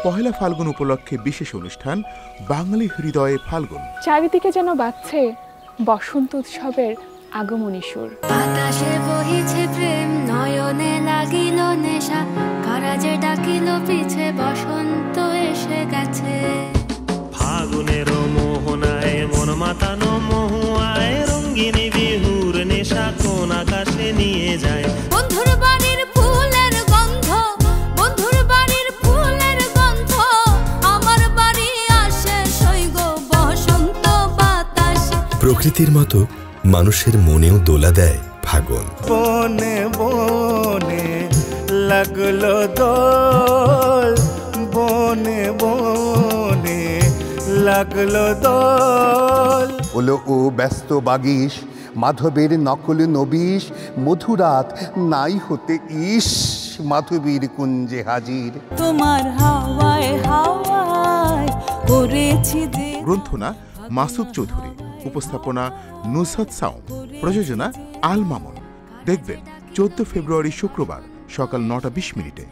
পহেলা ফাল্গুন উপলক্ষে বিশেষ অনুষ্ঠান বাঙালি হৃদয়ে ফাল্গুন। চারিদিকে যেন বাজছে বসন্ত উৎসবের আগমনী সুর। বাতাসে বহিছে প্রেম, নয়নে লাগিল নেশা, কারাজে ডাকিল পিছে বসন্ত এসে গেছে। ফাগুনের মোহনায় মন মাতানো মহুয়ায় রঙ্গিনী বিহুর নেশা কোন আকাশে নিয়ে যায়। বন্ধুর বাড়ির ফুলের গন্ধ, বন্ধুর বাড়ির ফুলের গন্ধ, আমার বাড়ি আসে সৈগ বসন্ত বাতাস। প্রকৃতির মতো মানুষের মনেও দোলা দেয় ফাগুন। বনে বনে লাগলো দোল, বনে বনে লাগলো দোল। হলো ও ব্যস্ত বাগিস, মাধবের নকল নবিশ, মধুরাত নাই হতে ইস, মাধবীর কুঞ্জে হাজির। তোমার হাওয়ায় হাওয়ায় করেছি যে। গ্রন্থনা মাসুদ চৌধুরী, উপস্থাপনা নুসরাত সাউম, প্রযোজনা আল মামুন। দেখবেন 14 ফেব্রুয়ারি শুক্রবার সকাল 9টা 20 মিনিটে।